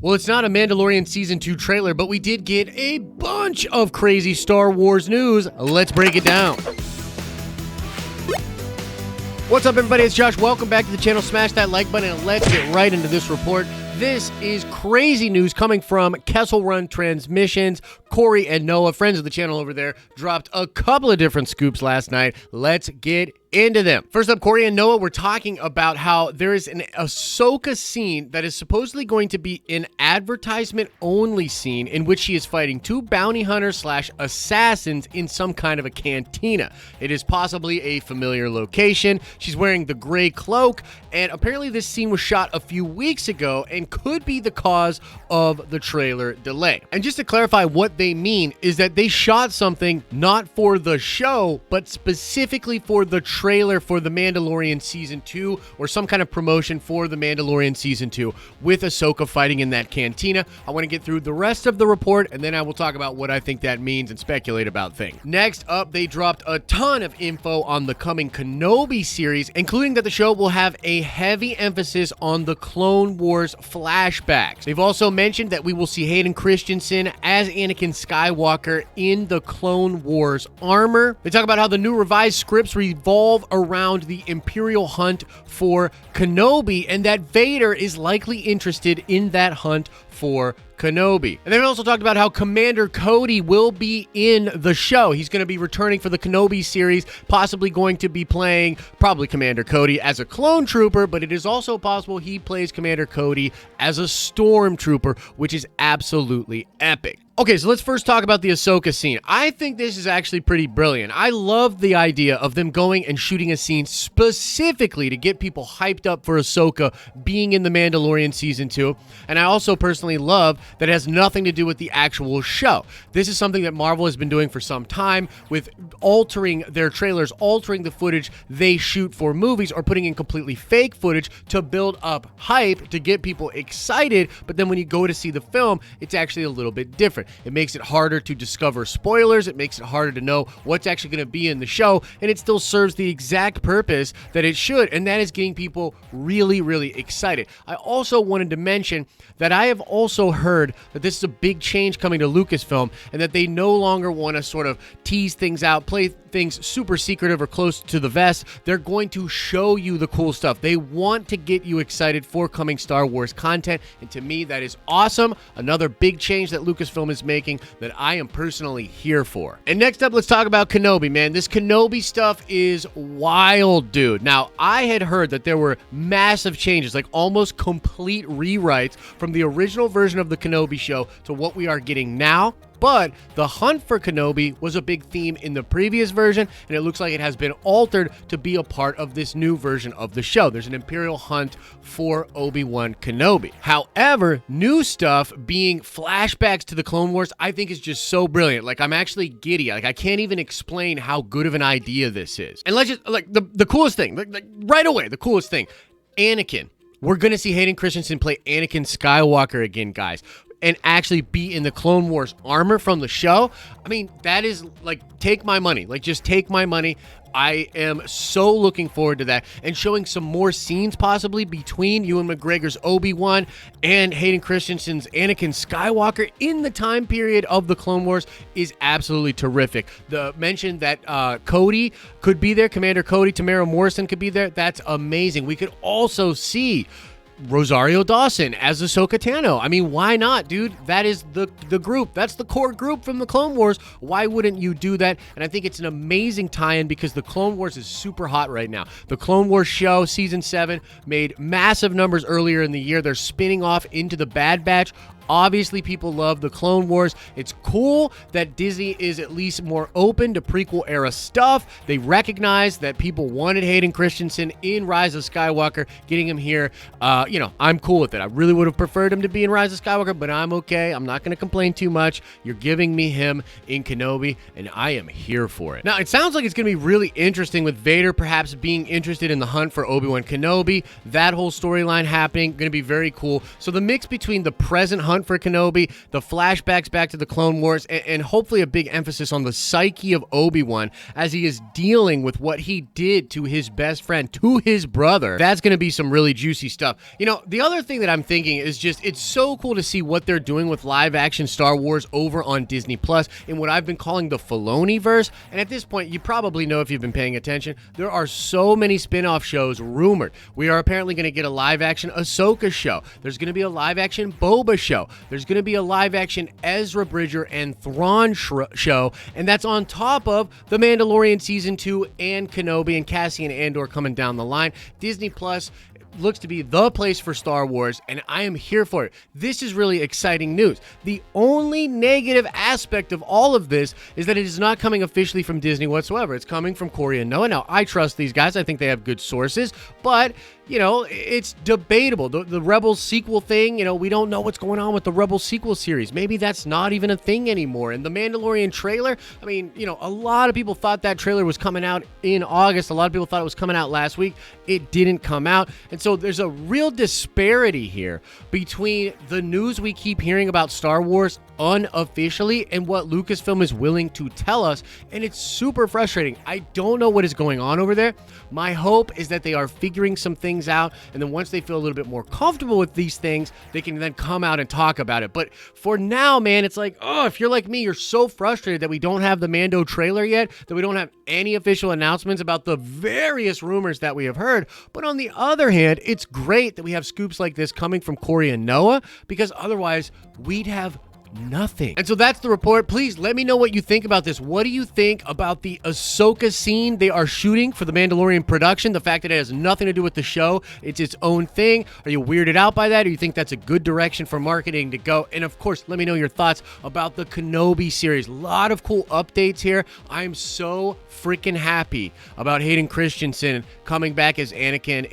Well, it's not a Mandalorian Season 2 trailer, but we did get a bunch of crazy Star Wars news. Let's break it down. What's up, everybody? It's Josh. Welcome back to the channel. Smash that like button and let's get right into this report. This is crazy news coming from Kessel Run Transmissions. Corey and Noah, friends of the channel over there, dropped a couple of different scoops last night. Let's get into them. First up, Corey and Noah were talking about how there is an Ahsoka scene that is supposedly going to be an advertisement-only scene in which she is fighting two bounty hunters slash assassins in some kind of a cantina. It is possibly a familiar location. She's wearing the gray cloak, and apparently this scene was shot a few weeks ago and could be the cause of the trailer delay. And just to clarify what they mean is that they shot something not for the show, but specifically for the trailer for The Mandalorian Season 2 or some kind of promotion for The Mandalorian Season 2 with Ahsoka fighting in that cantina. I want to get through the rest of the report and then I will talk about what I think that means and speculate about things. Next up, they dropped a ton of info on the coming Kenobi series, including that the show will have a heavy emphasis on the Clone Wars flashbacks. They've also mentioned that we will see Hayden Christensen as Anakin Skywalker in the Clone Wars armor. They talk about how the new revised scripts revolve around the Imperial hunt for Kenobi and that Vader is likely interested in that hunt for Kenobi. And then we also talked about how Commander Cody will be in the show. He's going to be returning for the Kenobi series, possibly going to be playing probably Commander Cody as a clone trooper, but it is also possible he plays Commander Cody as a stormtrooper, which is absolutely epic. Okay, so let's first talk about the Ahsoka scene. I think this is actually pretty brilliant. I love the idea of them going and shooting a scene specifically to get people hyped up for Ahsoka being in The Mandalorian Season 2. And I also personally love that it has nothing to do with the actual show. This is something that Marvel has been doing for some time with altering their trailers, altering the footage they shoot for movies, or putting in completely fake footage to build up hype to get people excited. But then when you go to see the film, it's actually a little bit different. It makes it harder to discover spoilers. It makes it harder to know what's actually going to be in the show, and it still serves the exact purpose that it should, and that is getting people really, really excited. I also wanted to mention that I have also heard that this is a big change coming to Lucasfilm, and that they no longer want to sort of tease things out, play things super secretive or close to the vest. They're going to show you the cool stuff. They want to get you excited for coming Star Wars content, and to me, that is awesome. Another big change that Lucasfilm is making that I am personally here for. And next up, let's talk about Kenobi, man. This Kenobi stuff is wild, dude. Now, I had heard that there were massive changes, like almost complete rewrites from the original version of the Kenobi show to what we are getting now. But the hunt for Kenobi was a big theme in the previous version, and it looks like it has been altered to be a part of this new version of the show. There's an Imperial hunt for Obi-Wan Kenobi. However, new stuff being flashbacks to the Clone Wars, I think is just so brilliant. Like, I'm actually giddy. Like, I can't even explain how good of an idea this is. And let's just, like, the coolest thing, like right away, the coolest thing, Anakin. We're going to see Hayden Christensen play Anakin Skywalker again, guys, and actually be in the Clone Wars armor from the show. I mean, that is like, take my money. Like, just take my money. I am so looking forward to that, and showing some more scenes possibly between Ewan McGregor's Obi-Wan and Hayden Christensen's Anakin Skywalker in the time period of the Clone Wars is absolutely terrific. The mention that Cody could be there, Commander Cody, Tamara Morrison could be there, that's amazing. We could also see Rosario Dawson as Ahsoka Tano. I mean, why not, dude? That is the group. That's the core group from the Clone Wars. Why wouldn't you do that? And I think it's an amazing tie-in because the Clone Wars is super hot right now. The Clone Wars show, Season 7, made massive numbers earlier in the year. They're spinning off into the Bad Batch. Obviously, people love the Clone Wars. It's cool that Disney is at least more open to prequel-era stuff. They recognize that people wanted Hayden Christensen in Rise of Skywalker. Getting him here, I'm cool with it. I really would have preferred him to be in Rise of Skywalker, but I'm okay. I'm not going to complain too much. You're giving me him in Kenobi, and I am here for it. Now, it sounds like it's going to be really interesting with Vader perhaps being interested in the hunt for Obi-Wan Kenobi. That whole storyline happening, going to be very cool. So the mix between the present hunt hunt for Kenobi, the flashbacks back to the Clone Wars, and hopefully a big emphasis on the psyche of Obi-Wan as he is dealing with what he did to his best friend, to his brother. That's going to be some really juicy stuff. You know, the other thing that I'm thinking is just, it's so cool to see what they're doing with live action Star Wars over on Disney Plus in what I've been calling the Filoni-verse. And at this point, you probably know if you've been paying attention, there are so many spin-off shows rumored. We are apparently going to get a live action Ahsoka show. There's going to be a live action Boba show. There's going to be a live action Ezra Bridger and Thrawn show. And that's on top of The Mandalorian Season 2 and Kenobi and Cassian Andor coming down the line. Disney Plus looks to be the place for Star Wars, and I am here for it. This is really exciting news. The only negative aspect of all of this is that it is not coming officially from Disney whatsoever. It's coming from Corey and Noah. Now, I trust these guys. I think they have good sources, but you know, it's debatable. The Rebels sequel thing, you know, we don't know what's going on with the Rebels sequel series. Maybe that's not even a thing anymore. And the Mandalorian trailer, I mean, you know, a lot of people thought that trailer was coming out in August. A lot of people thought it was coming out last week. It didn't come out. And so there's a real disparity here between the news we keep hearing about Star Wars unofficially and what Lucasfilm is willing to tell us, and it's super frustrating. I don't know what is going on over there. My hope is that they are figuring some things out, and then once they feel a little bit more comfortable with these things, they can then come out and talk about it. But for now, man, it's like, oh, if you're like me, you're so frustrated that we don't have the Mando trailer yet, that we don't have any official announcements about the various rumors that we have heard. But on the other hand, it's great that we have scoops like this coming from Corey and Noah, because otherwise we'd have nothing. And so that's the report. Please let me know what you think about this. What do you think about the Ahsoka scene they are shooting for the Mandalorian production? The fact that it has nothing to do with the show, it's its own thing. Are you weirded out by that? Or you think that's a good direction for marketing to go? And of course, let me know your thoughts about the Kenobi series. A lot of cool updates here. I'm so freaking happy about Hayden Christensen coming back as Anakin.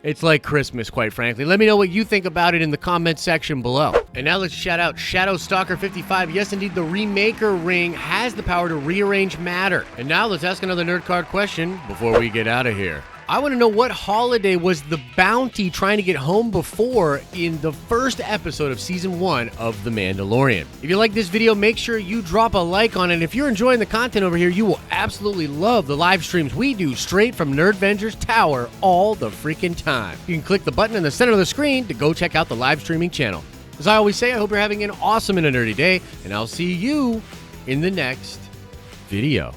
It's like Christmas, quite frankly. Let me know what you think about it in the comment section below. And now let's shout out Shadow Stalker 55. Yes, indeed, the Remaker ring has the power to rearrange matter. And now let's ask another nerd card question before we get out of here. I want to know, what holiday was the bounty trying to get home before in the first episode of Season 1 of The Mandalorian? If you like this video, make sure you drop a like on it. If you're enjoying the content over here, you will absolutely love the live streams we do straight from Nerdventure's Tower all the freaking time. You can click the button in the center of the screen to go check out the live streaming channel. As I always say, I hope you're having an awesome and a nerdy day, and I'll see you in the next video.